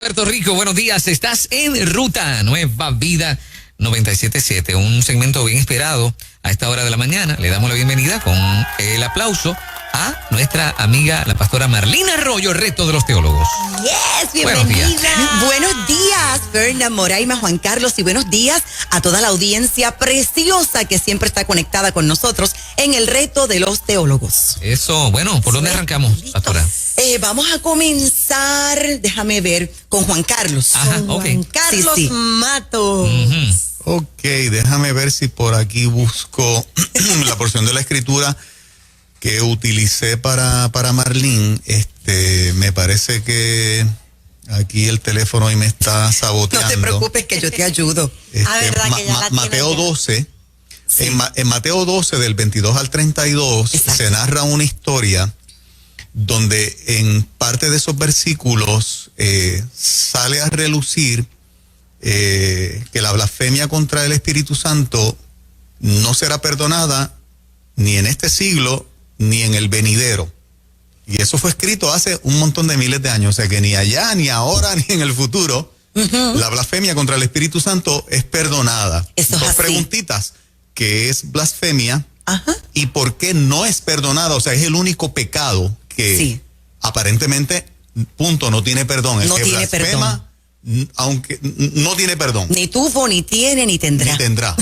Puerto Rico, buenos días. Estás en Ruta Nueva Vida 97.7, un segmento bien esperado a esta hora de la mañana. Le damos la bienvenida con el aplauso a nuestra amiga, la pastora Marlene Arroyo, Reto de los Teólogos. Yes, bienvenida. Buenos días, Berna, Moraima, Juan Carlos, y buenos días a toda la audiencia preciosa que siempre está conectada con nosotros en el Reto de los Teólogos. Eso, bueno, ¿por dónde arrancamos, pastora? Vamos a comenzar, déjame ver, con Juan Carlos. Ajá, Juan Carlos Matos. Ok, déjame ver si por aquí busco la porción de la escritura que utilicé para Marlene. Me parece que aquí el teléfono hoy me está saboteando. No te preocupes que yo te ayudo. Verdad que ya la Mateo 12. Sí. En Mateo 12, del 22 al 32, Exacto, se narra una historia donde en parte de esos versículos sale a relucir que la blasfemia contra el Espíritu Santo no será perdonada ni en este siglo ni en el venidero. Y eso fue escrito hace un montón de miles de años, o sea que ni allá, ni ahora, ni en el futuro, la blasfemia contra el Espíritu Santo es perdonada. Eso es Dos así. preguntitas: ¿qué es blasfemia? Ajá. ¿Y por qué no es perdonada? O sea, es el único pecado que Sí. aparentemente, no tiene perdón. El No que tiene blasfema, aunque no tiene perdón. Ni tuvo, ni tiene, ni tendrá. Ni tendrá.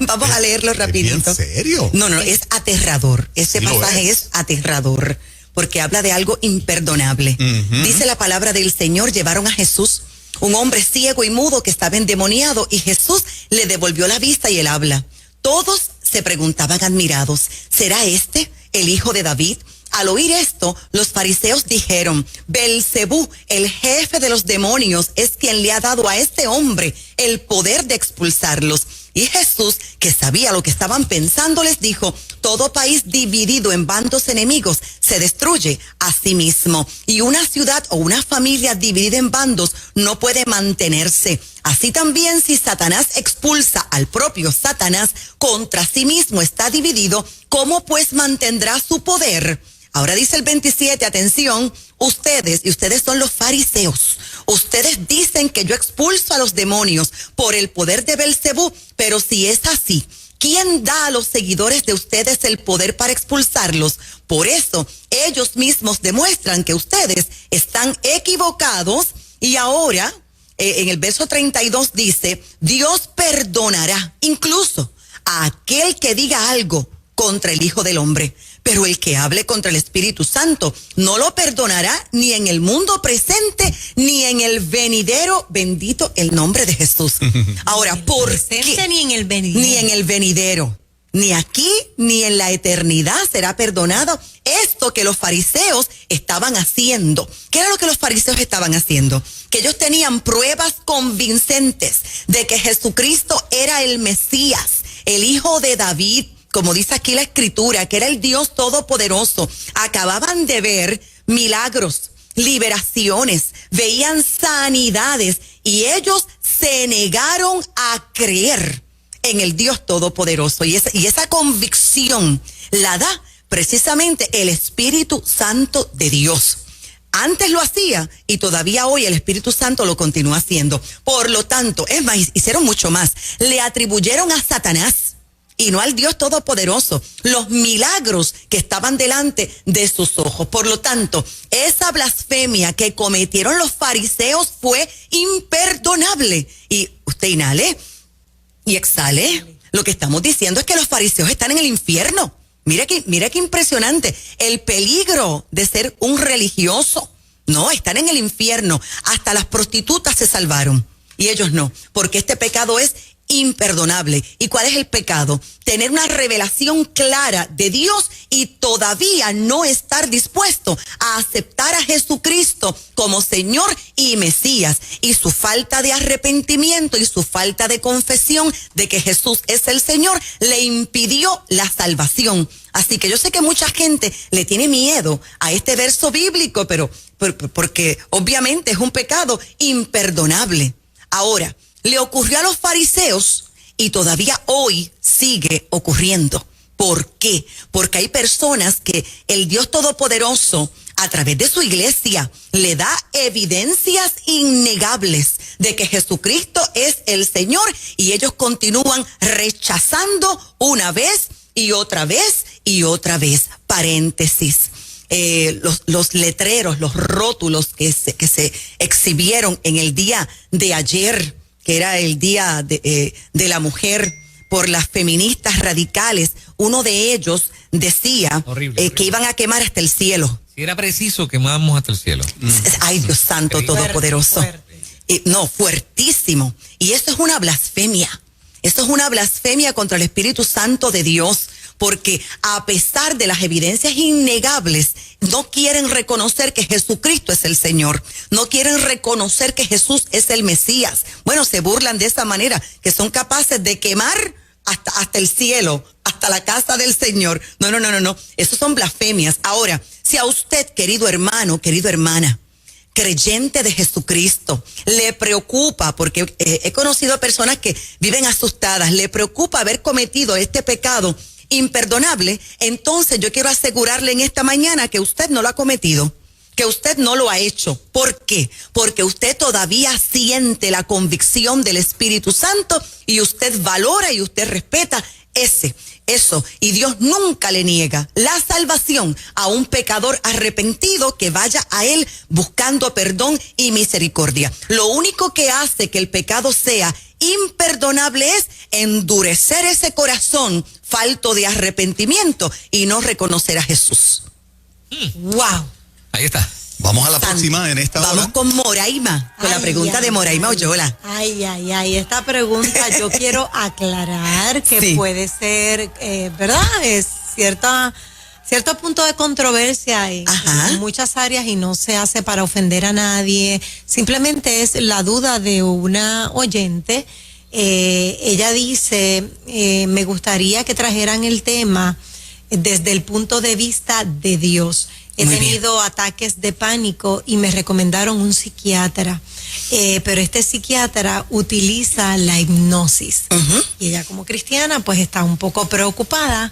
Vamos a leerlo rapidito. ¿En serio? No, es aterrador. Ese Sí lo pasaje es aterrador, porque habla de algo imperdonable. Dice la palabra del Señor: llevaron a Jesús, un hombre ciego y mudo que estaba endemoniado, y Jesús le devolvió la vista y él habla. Todos se preguntaban admirados: ¿será este el hijo de David? Al oír esto, los fariseos dijeron: Belcebú, el jefe de los demonios, es quien le ha dado a este hombre el poder de expulsarlos. Y Jesús, que sabía lo que estaban pensando, les dijo: todo país dividido en bandos enemigos se destruye a sí mismo, y una ciudad o una familia dividida en bandos no puede mantenerse. Así también, si Satanás expulsa al propio Satanás, contra sí mismo está dividido, ¿cómo pues mantendrá su poder? Ahora dice el 27, atención, ustedes son los fariseos. Ustedes dicen que yo expulso a los demonios por el poder de Belcebú, pero si es así, ¿quién da a los seguidores de ustedes el poder para expulsarlos? Por eso, ellos mismos demuestran que ustedes están equivocados. Y ahora, en el verso 32 dice: Dios perdonará incluso a aquel que diga algo contra el Hijo del Hombre, pero el que hable contra el Espíritu Santo no lo perdonará ni en el mundo presente ni en el venidero. Bendito el nombre de Jesús. Ahora, ¿por qué? Ni en el venidero. Ni en el venidero. Ni aquí, ni en la eternidad será perdonado esto que los fariseos estaban haciendo. ¿Qué era lo que los fariseos estaban haciendo? Que ellos tenían pruebas convincentes de que Jesucristo era el Mesías, el Hijo de David, como dice aquí la Escritura, que era el Dios Todopoderoso. Acababan de ver milagros, liberaciones, veían sanidades, y ellos se negaron a creer en el Dios Todopoderoso. Y esa convicción la da precisamente el Espíritu Santo de Dios. Antes lo hacía y todavía hoy el Espíritu Santo lo continúa haciendo. Por lo tanto, es más, hicieron mucho más. Le atribuyeron a Satanás y no al Dios Todopoderoso los milagros que estaban delante de sus ojos. Por lo tanto, esa blasfemia que cometieron los fariseos fue imperdonable. Y usted inhale y exhale. Lo que estamos diciendo es que los fariseos están en el infierno. Mira qué impresionante. El peligro de ser un religioso. No, están en el infierno. Hasta las prostitutas se salvaron y ellos no, porque este pecado es imperdonable. ¿Y cuál es el pecado? Tener una revelación clara de Dios y todavía no estar dispuesto a aceptar a Jesucristo como Señor y Mesías, y su falta de arrepentimiento y su falta de confesión de que Jesús es el Señor le impidió la salvación. Así que yo sé que mucha gente le tiene miedo a este verso bíblico, pero porque obviamente es un pecado imperdonable. Ahora, le ocurrió a los fariseos y todavía hoy sigue ocurriendo. ¿Por qué? Porque hay personas que el Dios Todopoderoso a través de su iglesia, le da evidencias innegables de que Jesucristo es el Señor, y ellos continúan rechazando una vez y otra vez y otra vez. Paréntesis. Los letreros, los rótulos que se exhibieron en el día de ayer, que era el día de la mujer, por las feministas radicales, uno de ellos decía horrible. Que iban a quemar hasta el cielo. Si era preciso, quemábamos hasta el cielo. Ay, Dios santo, todopoderoso. No, fuertísimo. Y eso es una blasfemia. Esto es una blasfemia contra el Espíritu Santo de Dios, porque a pesar de las evidencias innegables, no quieren reconocer que Jesucristo es el Señor, no quieren reconocer que Jesús es el Mesías. Bueno, se burlan de esa manera, que son capaces de quemar hasta el cielo, hasta la casa del Señor. No. Eso son blasfemias. Ahora, si a usted, querido hermano, querida hermana, creyente de Jesucristo, le preocupa, porque he conocido personas que viven asustadas, le preocupa haber cometido este pecado imperdonable, entonces yo quiero asegurarle en esta mañana que usted no lo ha cometido, que usted no lo ha hecho. ¿Por qué? Porque usted todavía siente la convicción del Espíritu Santo, y usted valora y usted respeta eso, y Dios nunca le niega la salvación a un pecador arrepentido que vaya a Él buscando perdón y misericordia. Lo único que hace que el pecado sea imperdonable es endurecer ese corazón falto de arrepentimiento y no reconocer a Jesús. ¡Wow! Ahí está. Vamos a la próxima en esta hora. Vamos con Moraima, con la pregunta de Moraima Oyola. Esta pregunta yo quiero aclarar que sí, puede ser, ¿verdad? Es cierto punto de controversia en muchas áreas, y no se hace para ofender a nadie. Simplemente es la duda de una oyente. Ella dice, me gustaría que trajeran el tema desde el punto de vista de Dios. He tenido ataques de pánico y me recomendaron un psiquiatra, pero este psiquiatra utiliza la hipnosis. Y ella, como cristiana, pues está un poco preocupada.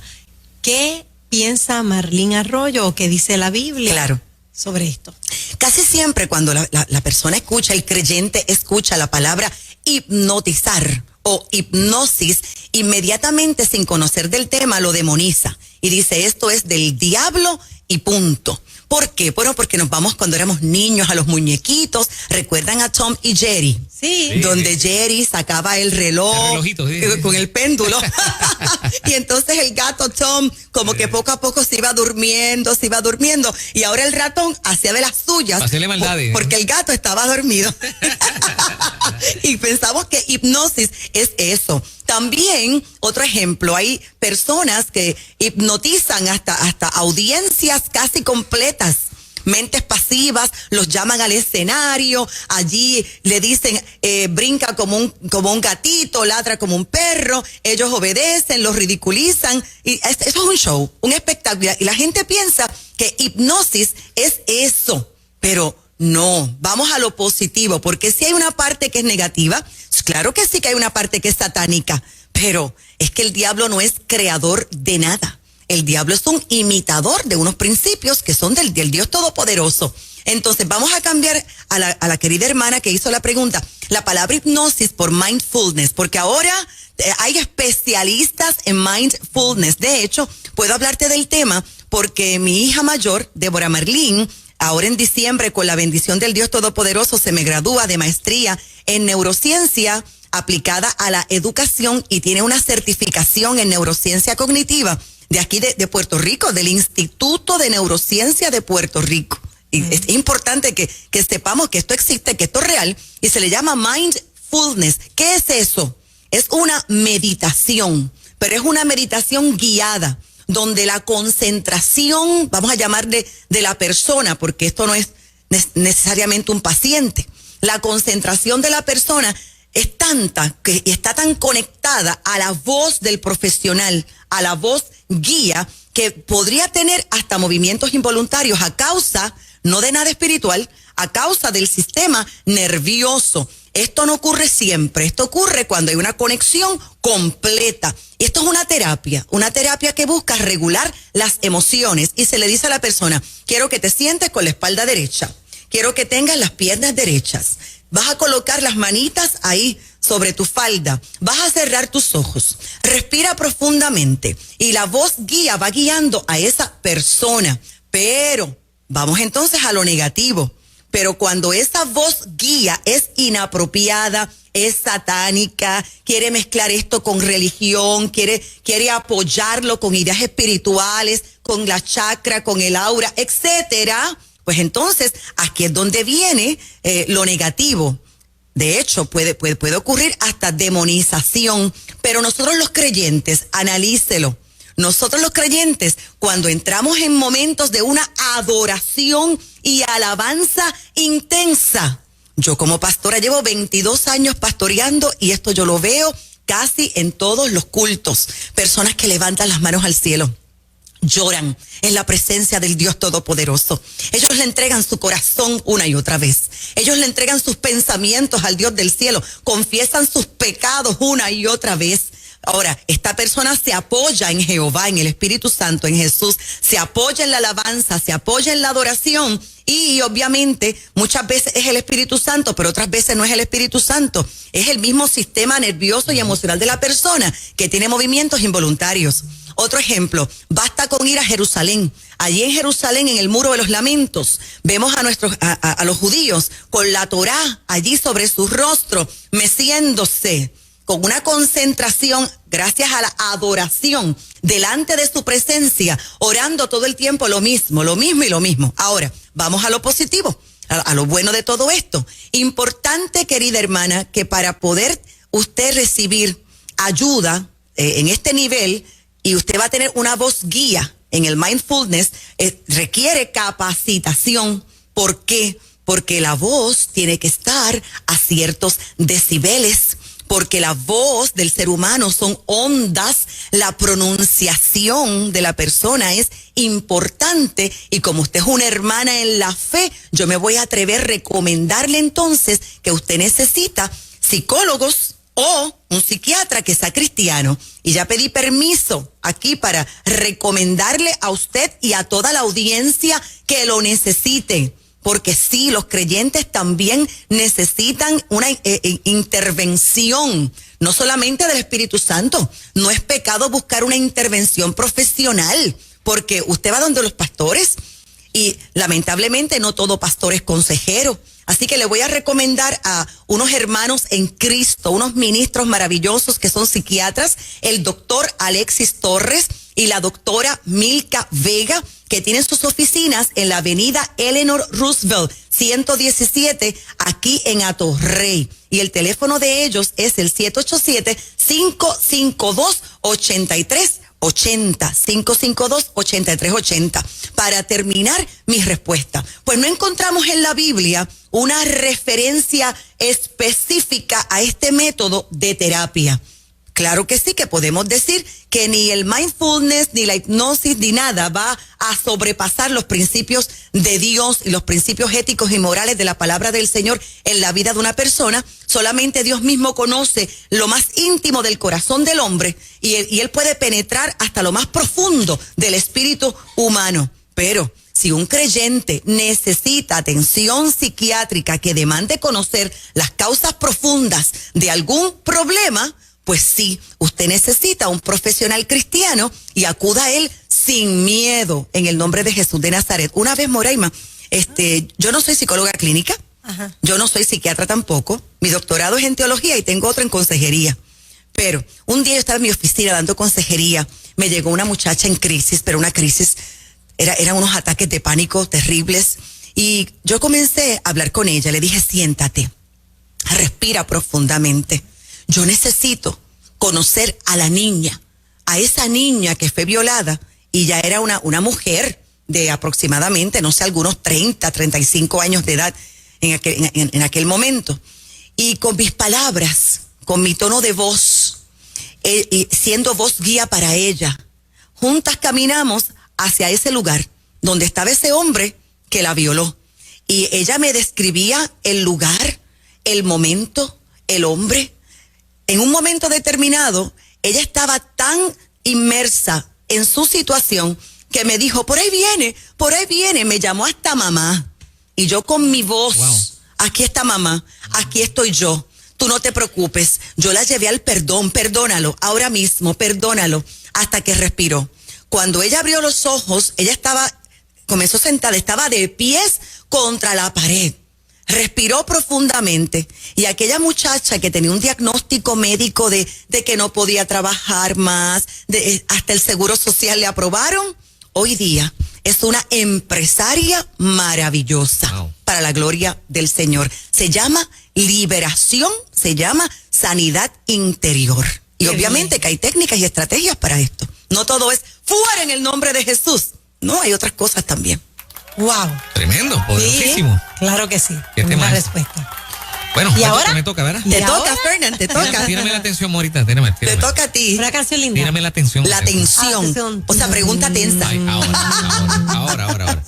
¿Qué piensa Marlene Arroyo, o qué dice la Biblia sobre esto? Casi siempre cuando la persona escucha, el creyente escucha la palabra hipnotizar o hipnosis, inmediatamente, sin conocer del tema, lo demoniza y dice: esto es del diablo y punto. ¿Por qué? Bueno, porque nos vamos cuando éramos niños a los muñequitos. ¿Recuerdan a Tom y Jerry? Sí. Donde Jerry sacaba el reloj con el péndulo. Y entonces el gato Tom como que poco a poco se iba durmiendo. Y ahora el ratón hacía de las suyas. Hacerle maldades. Porque el gato estaba dormido. Y pensamos que hipnosis es eso. También, otro ejemplo, hay personas que hipnotizan hasta audiencias casi completas, mentes pasivas, los llaman al escenario, allí le dicen, brinca como un gatito, ladra como un perro, ellos obedecen, los ridiculizan, y eso es un show, un espectáculo, y la gente piensa que hipnosis es eso, pero no, vamos a lo positivo, porque si hay una parte que es negativa, claro que sí que hay una parte que es satánica, pero es que el diablo no es creador de nada. El diablo es un imitador de unos principios que son del Dios Todopoderoso. Entonces vamos a cambiar a la querida hermana que hizo la pregunta, la palabra hipnosis por mindfulness, porque ahora hay especialistas en mindfulness. De hecho, puedo hablarte del tema porque mi hija mayor, Débora Marlene, ahora en diciembre, con la bendición del Dios Todopoderoso, se me gradúa de maestría en neurociencia aplicada a la educación y tiene una certificación en neurociencia cognitiva de aquí de Puerto Rico, del Instituto de Neurociencia de Puerto Rico. Y es importante que sepamos que esto existe, que esto es real, y se le llama mindfulness. ¿Qué es eso? Es una meditación, pero es una meditación guiada, donde la concentración, vamos a llamarle de la persona, porque esto no es necesariamente un paciente, la concentración de la persona es tanta que está tan conectada a la voz del profesional, a la voz guía, que podría tener hasta movimientos involuntarios a causa, no de nada espiritual, a causa del sistema nervioso. Esto no ocurre siempre, esto ocurre cuando hay una conexión completa. Esto es una terapia que busca regular las emociones y se le dice a la persona, quiero que te sientes con la espalda derecha, quiero que tengas las piernas derechas, vas a colocar las manitas ahí sobre tu falda, vas a cerrar tus ojos, respira profundamente y la voz guía va guiando a esa persona. Pero vamos entonces a lo negativo. Pero cuando esa voz guía es inapropiada, es satánica, quiere mezclar esto con religión, quiere apoyarlo con ideas espirituales, con la chakra, con el aura, etcétera, pues entonces aquí es donde viene lo negativo. De hecho, puede ocurrir hasta demonización, pero nosotros los creyentes, analícelo. Nosotros los creyentes, cuando entramos en momentos de una adoración y alabanza intensa, yo como pastora llevo 22 años pastoreando y esto yo lo veo casi en todos los cultos. Personas que levantan las manos al cielo, lloran en la presencia del Dios Todopoderoso. Ellos le entregan su corazón una y otra vez. Ellos le entregan sus pensamientos al Dios del cielo, confiesan sus pecados una y otra vez. Ahora, esta persona se apoya en Jehová, en el Espíritu Santo, en Jesús, se apoya en la alabanza, se apoya en la adoración y obviamente muchas veces es el Espíritu Santo, pero otras veces no es el Espíritu Santo. Es el mismo sistema nervioso y emocional de la persona que tiene movimientos involuntarios. Otro ejemplo, basta con ir a Jerusalén. Allí en Jerusalén, en el Muro de los Lamentos, vemos a los judíos con la Torá allí sobre su rostro, meciéndose, con una concentración, gracias a la adoración, delante de su presencia, orando todo el tiempo lo mismo y lo mismo. Ahora, vamos a lo positivo, a lo bueno de todo esto. Importante, querida hermana, que para poder usted recibir ayuda en este nivel, y usted va a tener una voz guía en el mindfulness, requiere capacitación. ¿Por qué? Porque la voz tiene que estar a ciertos decibeles, porque la voz del ser humano son ondas, la pronunciación de la persona es importante y como usted es una hermana en la fe, yo me voy a atrever a recomendarle entonces que usted necesita psicólogos o un psiquiatra que sea cristiano. Y ya pedí permiso aquí para recomendarle a usted y a toda la audiencia que lo necesite. Porque sí, los creyentes también necesitan una intervención, no solamente del Espíritu Santo. No es pecado buscar una intervención profesional, porque usted va donde los pastores y lamentablemente no todo pastor es consejero. Así que le voy a recomendar a unos hermanos en Cristo, unos ministros maravillosos que son psiquiatras, el doctor Alexis Torres y la doctora Milka Vega, que tienen sus oficinas en la avenida Eleanor Roosevelt 117, aquí en Atorrey. Y el teléfono de ellos es el 787-552-8380. 552-8380. Para terminar mi respuesta, pues no encontramos en la Biblia una referencia específica a este método de terapia. Claro que sí, que podemos decir que ni el mindfulness, ni la hipnosis, ni nada va a sobrepasar los principios de Dios y los principios éticos y morales de la palabra del Señor en la vida de una persona. Solamente Dios mismo conoce lo más íntimo del corazón del hombre y él puede penetrar hasta lo más profundo del espíritu humano. Pero si un creyente necesita atención psiquiátrica que demande conocer las causas profundas de algún problema, pues sí, usted necesita un profesional cristiano y acuda a él sin miedo en el nombre de Jesús de Nazaret. Una vez, Moraima, yo no soy psicóloga clínica, yo no soy psiquiatra tampoco, mi doctorado es en teología y tengo otro en consejería. Pero un día yo estaba en mi oficina dando consejería, me llegó una muchacha en crisis, pero una crisis, eran unos ataques de pánico terribles y yo comencé a hablar con ella, le dije, siéntate, respira profundamente. Yo necesito conocer a la niña, a esa niña que fue violada y ya era una mujer de aproximadamente, no sé, algunos 30, 35 años de edad en aquel momento. Y con mis palabras, con mi tono de voz, y siendo voz guía para ella, juntas caminamos hacia ese lugar donde estaba ese hombre que la violó. Y ella me describía el lugar, el momento, el hombre. en un momento determinado, ella estaba tan inmersa en su situación que me dijo, por ahí viene, me llamó hasta mamá. Y yo con mi voz, aquí está mamá, aquí estoy yo, tú no te preocupes. Yo la llevé al perdón, perdónalo, ahora mismo, perdónalo, hasta que respiró. Cuando ella abrió los ojos, ella comenzó sentada, estaba de pies contra la pared. Respiró profundamente y aquella muchacha que tenía un diagnóstico médico de que no podía trabajar más, hasta el Seguro Social le aprobaron, hoy día es una empresaria maravillosa para la gloria del Señor. Se llama liberación, se llama sanidad interior. Y obviamente que hay técnicas y estrategias para esto. No todo es fuera en el nombre de Jesús. No, hay otras cosas también. Wow. Tremendo, poderosísimo. Sí, claro que sí. Una respuesta. Bueno, ¿y ahora? Me toca, ¿verdad? Te toca, Fernán, te toca. Tírame la atención, Morita, tírame. Te toca a ti. Una canción linda. Tírame la atención. La tensión. O sea, pregunta tensa. Ay, ahora.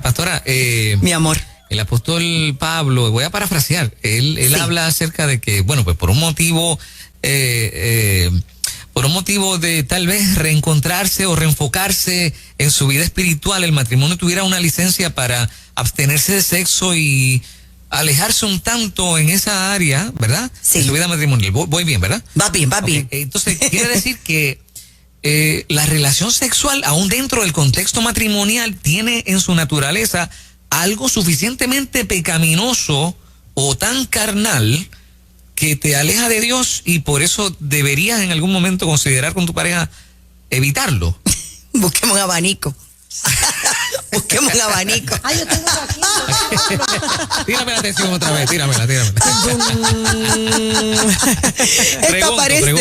Pastora, mi amor. El apóstol Pablo, voy a parafrasear, él habla acerca de que, bueno, pues por un motivo de tal vez reencontrarse o reenfocarse en su vida espiritual, el matrimonio tuviera una licencia para abstenerse de sexo y alejarse un tanto en esa área, ¿verdad? Sí. En su vida matrimonial. Voy bien, ¿verdad? Va bien. Entonces, quiere decir que la relación sexual, aún dentro del contexto matrimonial, tiene en su naturaleza algo suficientemente pecaminoso o tan carnal que te aleja de Dios y por eso deberías en algún momento considerar con tu pareja evitarlo. Busquemos un abanico. Busquemos un abanico. Ay, yo tengo aquí. Tírame la atención otra vez, tíramela. Esto aparece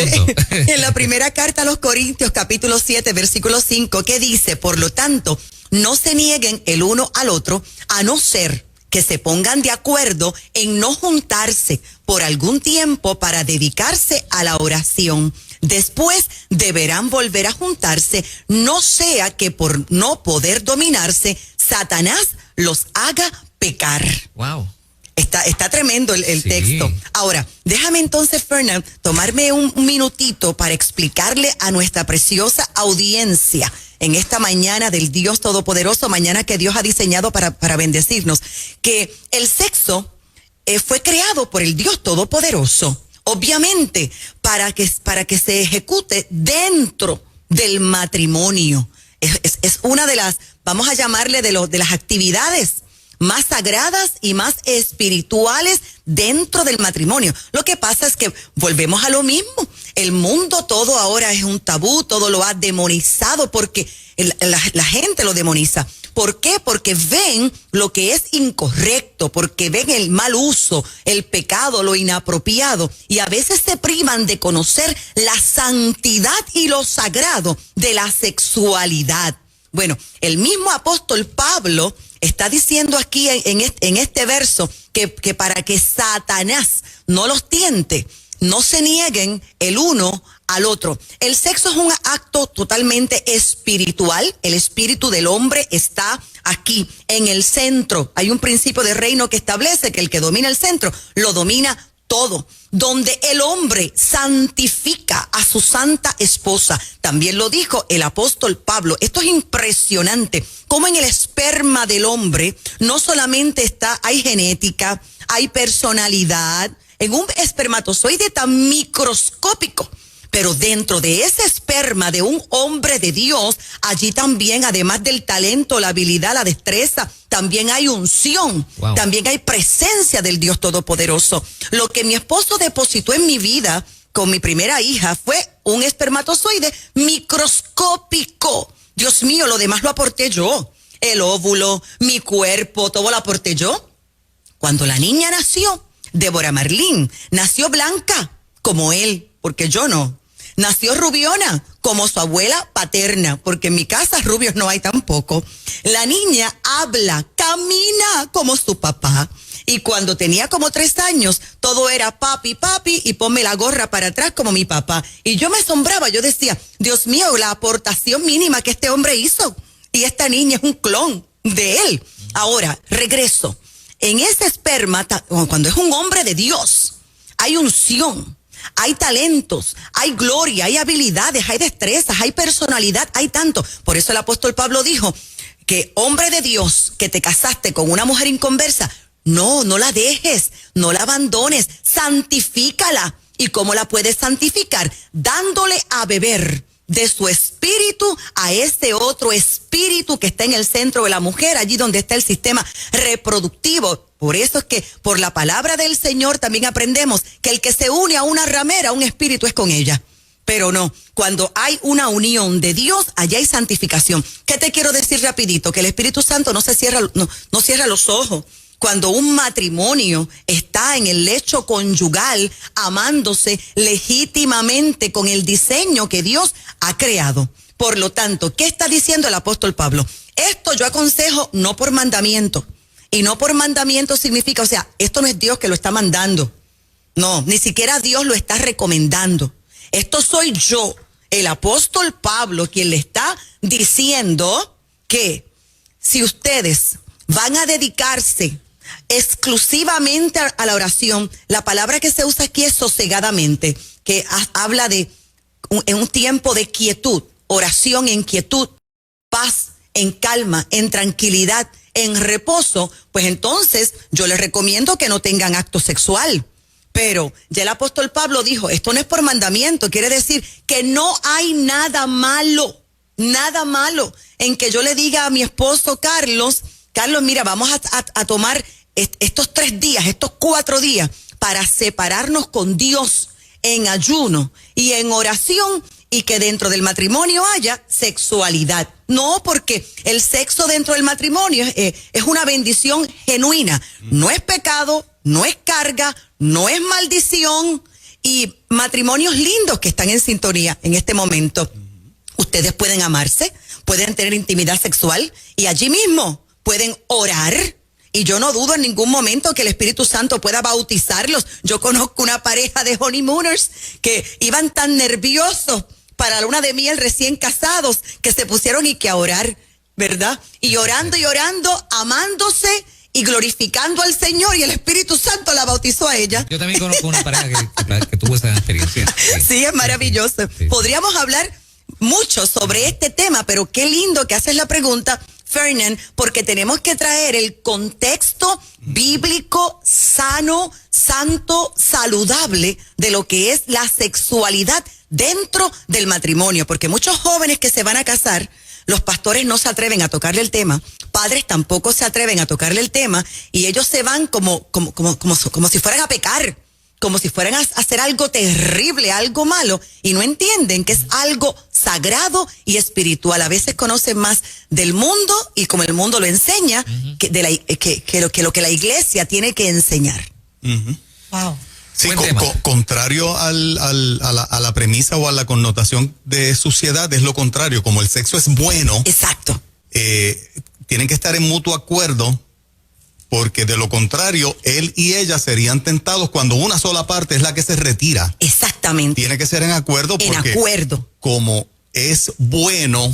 en la primera carta a los Corintios, capítulo 7, versículo 5, que dice, por lo tanto, no se nieguen el uno al otro, a no ser que se pongan de acuerdo en no juntarse por algún tiempo para dedicarse a la oración. Después deberán volver a juntarse, no sea que por no poder dominarse, Satanás los haga pecar. Wow. Está tremendo el Sí. texto. Ahora, déjame entonces, Fernán, tomarme un minutito para explicarle a nuestra preciosa audiencia en esta mañana del Dios Todopoderoso, mañana que Dios ha diseñado para bendecirnos, que el sexo fue creado por el Dios Todopoderoso, obviamente, para que se ejecute dentro del matrimonio. Es una de las, vamos a llamarle de las actividades más sagradas y más espirituales dentro del matrimonio. Lo que pasa es que volvemos a lo mismo. El mundo todo ahora es un tabú, todo lo ha demonizado porque la gente lo demoniza. ¿Por qué? Porque ven lo que es incorrecto, porque ven el mal uso, el pecado, lo inapropiado, y a veces se privan de conocer la santidad y lo sagrado de la sexualidad. Bueno, el mismo apóstol Pablo está diciendo aquí en este verso que para que Satanás no los tiente, no se nieguen el uno al otro. El sexo es un acto totalmente espiritual. El espíritu del hombre está aquí en el centro. Hay un principio de reino que establece que el que domina el centro lo domina todo. Donde el hombre santifica a su santa esposa. También lo dijo el apóstol Pablo. Esto es impresionante. Como en el esperma del hombre no solamente hay genética, hay personalidad, en un espermatozoide tan microscópico. Pero dentro de ese esperma de un hombre de Dios, allí también, además del talento, la habilidad, la destreza, también hay unción, también hay presencia del Dios Todopoderoso. Lo que mi esposo depositó en mi vida con mi primera hija fue un espermatozoide microscópico. Dios mío, lo demás lo aporté yo. El óvulo, mi cuerpo, todo lo aporté yo. Cuando la niña nació, Débora Marlín, nació blanca como él, porque yo no. Nació rubiona, como su abuela paterna, porque en mi casa rubios no hay tampoco. La niña habla, camina como su papá. Y cuando tenía como 3 años, todo era papi, y ponme la gorra para atrás como mi papá. Y yo me asombraba, yo decía, Dios mío, la aportación mínima que este hombre hizo. Y esta niña es un clon de él. Ahora, regreso. En ese esperma, cuando es un hombre de Dios, hay unción. hay talentos, hay gloria, hay habilidades, hay destrezas, hay personalidad, hay tanto. Por eso el apóstol Pablo dijo que, hombre de Dios, que te casaste con una mujer inconversa, no la dejes, no la abandones, santifícala. ¿Y cómo la puedes santificar? Dándole a beber de su espíritu a ese otro espíritu que está en el centro de la mujer, allí donde está el sistema reproductivo. Por eso es que por la palabra del Señor también aprendemos que el que se une a una ramera, un espíritu es con ella. Pero no, cuando hay una unión de Dios, allá hay santificación. ¿Qué te quiero decir rapidito? Que el Espíritu Santo no cierra los ojos. Cuando un matrimonio está en el lecho conyugal, amándose legítimamente con el diseño que Dios ha creado. Por lo tanto, ¿qué está diciendo el apóstol Pablo? Esto yo aconsejo no por mandamiento. Y no por mandamiento significa, o sea, esto no es Dios que lo está mandando. No, ni siquiera Dios lo está recomendando. Esto soy yo, el apóstol Pablo, quien le está diciendo que si ustedes van a dedicarse exclusivamente a la oración, la palabra que se usa aquí es sosegadamente, que habla de un tiempo de quietud, oración en quietud, paz, en calma, en tranquilidad, en reposo, pues entonces yo les recomiendo que no tengan acto sexual. Pero ya el apóstol Pablo dijo, esto no es por mandamiento, quiere decir que no hay nada malo en que yo le diga a mi esposo Carlos, mira, vamos a tomar estos 3 días, estos 4 días para separarnos con Dios en ayuno y en oración, y que dentro del matrimonio haya sexualidad. No, porque el sexo dentro del matrimonio es una bendición genuina. No es pecado, no es carga, no es maldición. Y matrimonios lindos que están en sintonía en este momento. Ustedes pueden amarse, pueden tener intimidad sexual y allí mismo pueden orar. Y yo no dudo en ningún momento que el Espíritu Santo pueda bautizarlos. Yo conozco una pareja de honeymooners que iban tan nerviosos para la luna de miel recién casados que se pusieron y que a orar, ¿verdad? Y orando, amándose y glorificando al Señor, y el Espíritu Santo la bautizó a ella. Yo también conozco una pareja que tuvo esa experiencia. Sí, es maravilloso. Sí. Podríamos hablar mucho sobre este tema, pero qué lindo que haces la pregunta, Fernand, porque tenemos que traer el contexto bíblico, sano, santo, saludable de lo que es la sexualidad dentro del matrimonio, porque muchos jóvenes que se van a casar, los pastores no se atreven a tocarle el tema, padres tampoco se atreven a tocarle el tema, y ellos se van como si fueran a pecar, como si fueran a hacer algo terrible, algo malo, y no entienden que es algo sagrado y espiritual. A veces conocen más del mundo y como el mundo lo enseña, que lo que la iglesia tiene que enseñar. Wow. Sí, contrario a la premisa o a la connotación de suciedad, es lo contrario. Como el sexo es bueno, exacto, tienen que estar en mutuo acuerdo, porque de lo contrario, él y ella serían tentados cuando una sola parte es la que se retira. Exactamente. Tiene que ser en acuerdo, porque como es bueno,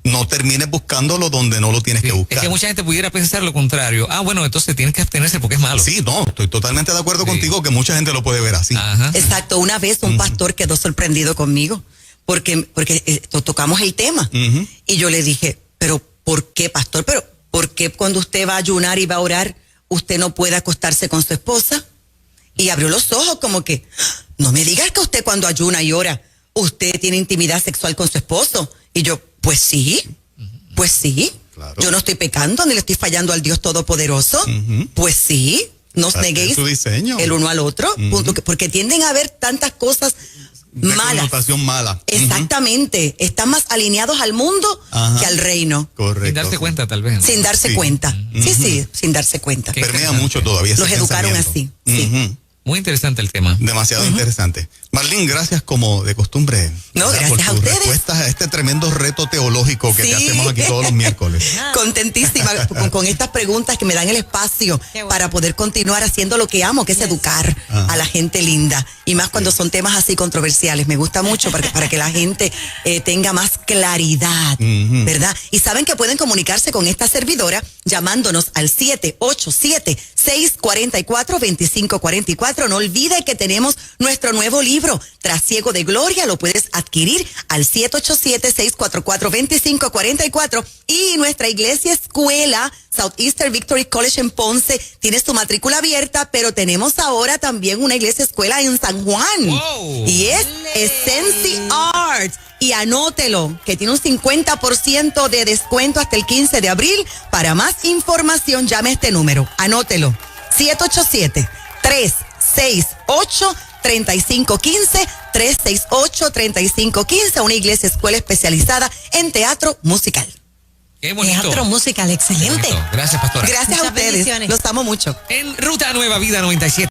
no termines buscándolo donde no lo tienes que buscar. Es que mucha gente pudiera pensar lo contrario. Bueno, entonces tienes que abstenerse porque es malo. Sí, no, estoy totalmente de acuerdo contigo, que mucha gente lo puede ver así. Ajá. Exacto. Una vez un pastor quedó sorprendido conmigo porque tocamos el tema. Y yo le dije, pero ¿por qué, pastor? ¿Por qué cuando usted va a ayunar y va a orar, usted no puede acostarse con su esposa? Y abrió los ojos como que, no me digas que usted cuando ayuna y ora, usted tiene intimidad sexual con su esposo. Y yo, pues sí. Claro. Yo no estoy pecando ni le estoy fallando al Dios Todopoderoso. Pues sí, nos neguéis el uno al otro, porque tienden a haber tantas cosas malas. Connotación mala. Exactamente. Están más alineados al mundo que al reino. Correcto. Sin darse cuenta, tal vez. Sin darse cuenta. Sí, sin darse cuenta. Permea mucho todavía. Los educaron así. Sí. Muy interesante el tema. Demasiado interesante. Marlene, gracias como de costumbre. No, gracias por a tus ustedes. Respuestas a este tremendo reto teológico que te hacemos aquí todos los miércoles. Contentísima con estas preguntas que me dan el espacio para poder continuar haciendo lo que amo, que es educar a la gente linda. y más cuando son temas así controversiales. Me gusta mucho para que la gente tenga más claridad, ¿verdad? Y saben que pueden comunicarse con esta servidora llamándonos al 787-644-2544. No olvide que tenemos nuestro nuevo libro, Trasiego de Gloria. Lo puedes adquirir al 787-644-2544. Y nuestra iglesia escuela, Southeastern Victory College en Ponce, tiene su matrícula abierta, pero tenemos ahora también una iglesia escuela en San Juan. Wow. Y es Essency Arts. Y anótelo, que tiene un 50% de descuento hasta el 15 de abril. Para más información, llame a este número. Anótelo. 787-368-3515. 368-3515. Una iglesia escuela especializada en teatro musical. Qué bonito. Teatro musical, excelente. Gracias, pastora. Gracias a ustedes. Bendiciones. Los amo mucho. En Ruta Nueva Vida 97.